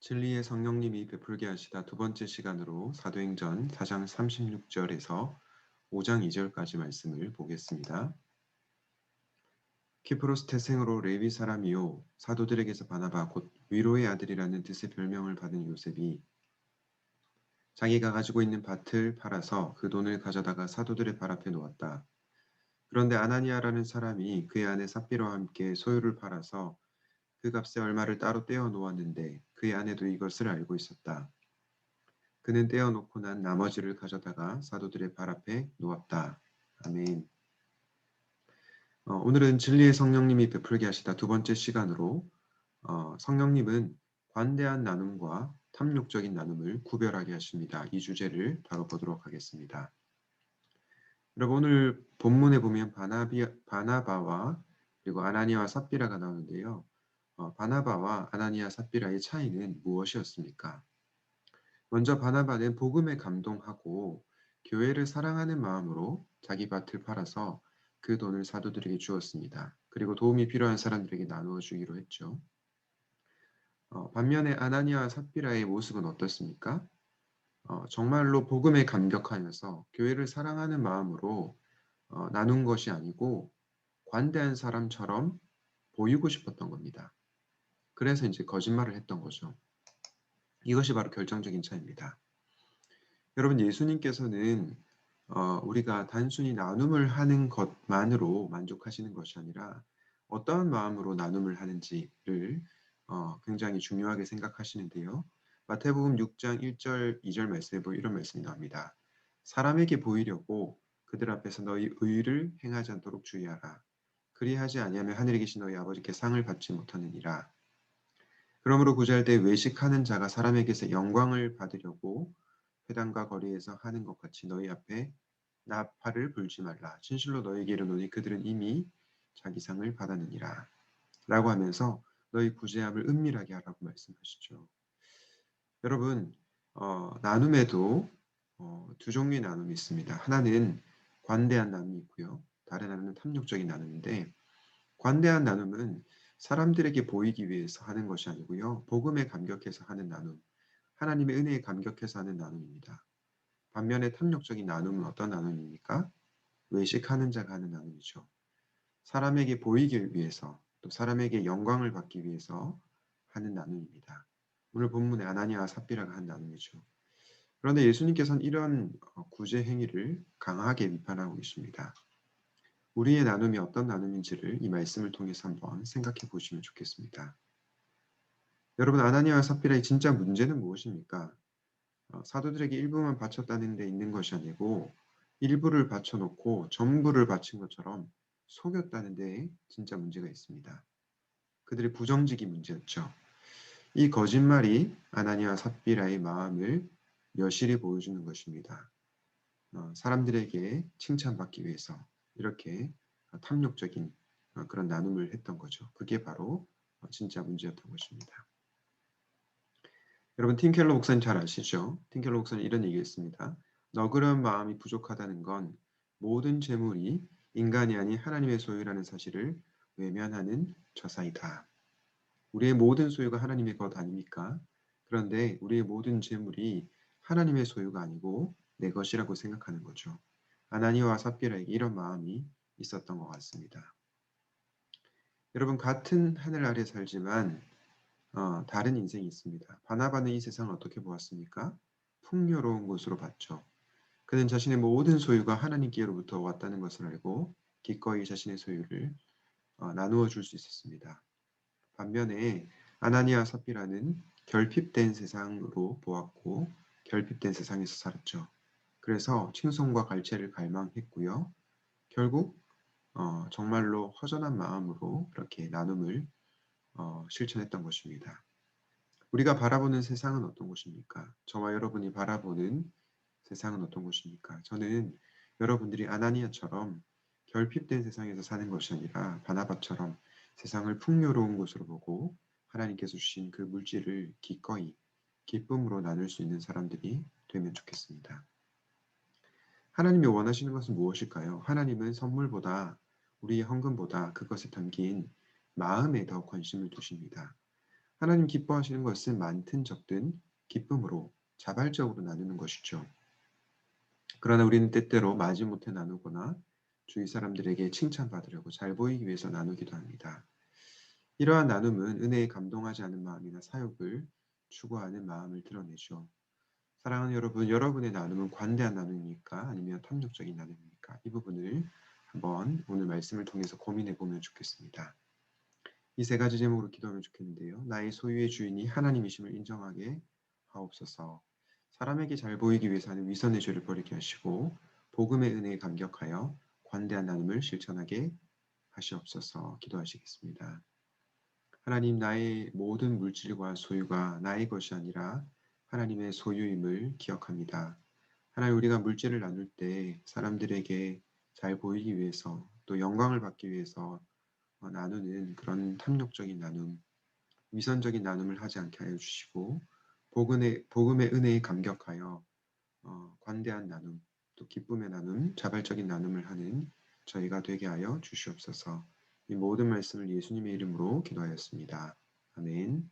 진리의 성령님이 베풀게 하시다 두 번째 시간으로 사도행전 4장 36절에서 5장 2절까지 말씀을 보겠습니다. 키프로스 태생으로 레위 사람이요 사도들에게서 바나바 곧 위로의 아들이라는 뜻의 별명을 받은 요셉이 자기가 가지고 있는 밭을 팔아서 그 돈을 가져다가 사도들의 발 앞에 놓았다. 그런데 아나니아라는 사람이 그의 아내 삽비라와 함께 소유를 팔아서 그 값의 얼마를 따로 떼어 놓았는데 그의 아내도 이것을 알고 있었다. 그는 떼어놓고 난 나머지를 가져다가 사도들의 발 앞에 놓았다. 아멘. 오늘은 진리의 성령님이 베풀게 하시다 두 번째 시간으로 성령님은 관대한 나눔과 탐욕적인 나눔을 구별하게 하십니다. 이 주제를 다뤄보도록 하겠습니다. 여러분 오늘 본문에 보면 바나바와 그리고 아나니아와 삽비라가 나오는데요. 바나바와 아나니아 삽비라의 차이는 무엇이었습니까? 먼저 바나바는 복음에 감동하고 교회를 사랑하는 마음으로 자기 밭을 팔아서 그 돈을 사도들에게 주었습니다. 그리고 도움이 필요한 사람들에게 나누어 주기로 했죠. 반면에 아나니아와 삽비라의 모습은 어떻습니까? 정말로 복음에 감격하여서 교회를 사랑하는 마음으로 나눈 것이 아니고 관대한 사람처럼 보이고 싶었던 겁니다. 그래서 이제 거짓말을 했던 거죠. 이것이 바로 결정적인 차이입니다. 여러분 예수님께서는 우리가 단순히 나눔을 하는 것만으로 만족하시는 것이 아니라 어떠한 마음으로 나눔을 하는지를 굉장히 중요하게 생각하시는데요. 마태복음 6장 1절 2절 말씀에 이런 말씀이 나옵니다. 사람에게 보이려고 그들 앞에서 너희 의를 행하지 않도록 주의하라. 그리하지 아니하면 하늘에 계신 너희 아버지께 상을 받지 못하느니라. 그러므로 구절때 외식하는 자가 사람에게서 영광을 받으려고 회당과 거리에서 하는 것 같이 너희 앞에 나팔을 불지 말라. 진실로 너희에게 이르노니 그들은 이미 자기 상을 받았느니라. 라고 하면서 너희 구제함을 은밀하게 하라고 말씀하시죠. 여러분 나눔에도 두 종류의 나눔이 있습니다. 하나는 관대한 나눔이 있고요. 다른 하나는 탐욕적인 나눔인데 관대한 나눔은 사람들에게 보이기 위해서 하는 것이 아니고요. 복음에 감격해서 하는 나눔, 하나님의 은혜에 감격해서 하는 나눔입니다. 반면에 탐욕적인 나눔은 어떤 나눔입니까? 외식하는 자가 하는 나눔이죠. 사람에게 보이기 위해서 또 사람에게 영광을 받기 위해서 하는 나눔입니다. 오늘 본문에 아나니아와 삽비라가 한 나눔이죠. 그런데 예수님께서는 이런 구제 행위를 강하게 비판하고 계십니다. 우리의 나눔이 어떤 나눔인지를 이 말씀을 통해서 한번 생각해 보시면 좋겠습니다. 여러분 아나니아와 삽비라의 진짜 문제는 무엇입니까? 사도들에게 일부만 바쳤다는 데 있는 것이 아니고 일부를 바쳐놓고 전부를 바친 것처럼 속였다는 데 진짜 문제가 있습니다. 그들의 부정직이 문제였죠. 이 거짓말이 아나니아와 삽비라의 마음을 여실히 보여주는 것입니다. 사람들에게 칭찬받기 위해서 이렇게 탐욕적인 그런 나눔을 했던 거죠. 그게 바로 진짜 문제였던 것입니다. 여러분 팀켈러 목사님 잘 아시죠? 팀켈러 목사님 이런 얘기했습니다. 너그러운 마음이 부족하다는 건 모든 재물이 인간이 아닌 하나님의 소유라는 사실을 외면하는 저사이다. 우리의 모든 소유가 하나님의 것 아닙니까? 그런데 우리의 모든 재물이 하나님의 소유가 아니고 내 것이라고 생각하는 거죠. 아나니아와 삽비라에게 이런 마음이 있었던 것 같습니다. 여러분 같은 하늘 아래 살지만 다른 인생이 있습니다. 바나바는 이 세상을 어떻게 보았습니까? 풍요로운 곳으로 봤죠. 그는 자신의 모든 소유가 하나님께로부터 왔다는 것을 알고 기꺼이 자신의 소유를 나누어 줄 수 있었습니다. 반면에 아나니아 삽비라는 결핍된 세상으로 보았고 결핍된 세상에서 살았죠. 그래서 칭송과 갈채를 갈망했고요. 결국 정말로 허전한 마음으로 그렇게 나눔을 실천했던 것입니다. 우리가 바라보는 세상은 어떤 곳입니까? 저와 여러분이 바라보는 세상은 어떤 곳입니까? 저는 여러분들이 아나니아처럼 결핍된 세상에서 사는 것이 아니라 바나바처럼 세상을 풍요로운 곳으로 보고 하나님께서 주신 그 물질을 기꺼이 기쁨으로 나눌 수 있는 사람들이 되면 좋겠습니다. 하나님이 원하시는 것은 무엇일까요? 하나님은 선물보다 우리의 헌금보다 그것에 담긴 마음에 더 관심을 두십니다. 하나님 기뻐하시는 것은 많든 적든 기쁨으로 자발적으로 나누는 것이죠. 그러나 우리는 때때로 마지못해 나누거나 주위 사람들에게 칭찬받으려고 잘 보이기 위해서 나누기도 합니다. 이러한 나눔은 은혜에 감동하지 않은 마음이나 사욕을 추구하는 마음을 드러내죠. 사랑하는 여러분, 여러분의 나눔은 관대한 나눔입니까? 아니면 탐욕적인 나눔입니까? 이 부분을 한번 오늘 말씀을 통해서 고민해 보면 좋겠습니다. 이 세 가지 제목으로 기도하면 좋겠는데요. 나의 소유의 주인이 하나님이심을 인정하게 하옵소서. 사람에게 잘 보이기 위해서 하는 위선의 죄를 버리게 하시고 복음의 은혜에 감격하여 관대한 나눔을 실천하게 하시옵소서. 기도하시겠습니다. 하나님, 나의 모든 물질과 소유가 나의 것이 아니라 하나님의 소유임을 기억합니다. 하나님, 우리가 물질을 나눌 때 사람들에게 잘 보이기 위해서 또 영광을 받기 위해서 나누는 그런 탐욕적인 나눔, 위선적인 나눔을 하지 않게 하여 주시고 복음의 은혜에 감격하여 관대한 나눔, 또 기쁨의 나눔, 자발적인 나눔을 하는 저희가 되게 하여 주시옵소서. 이 모든 말씀을 예수님의 이름으로 기도하였습니다. 아멘.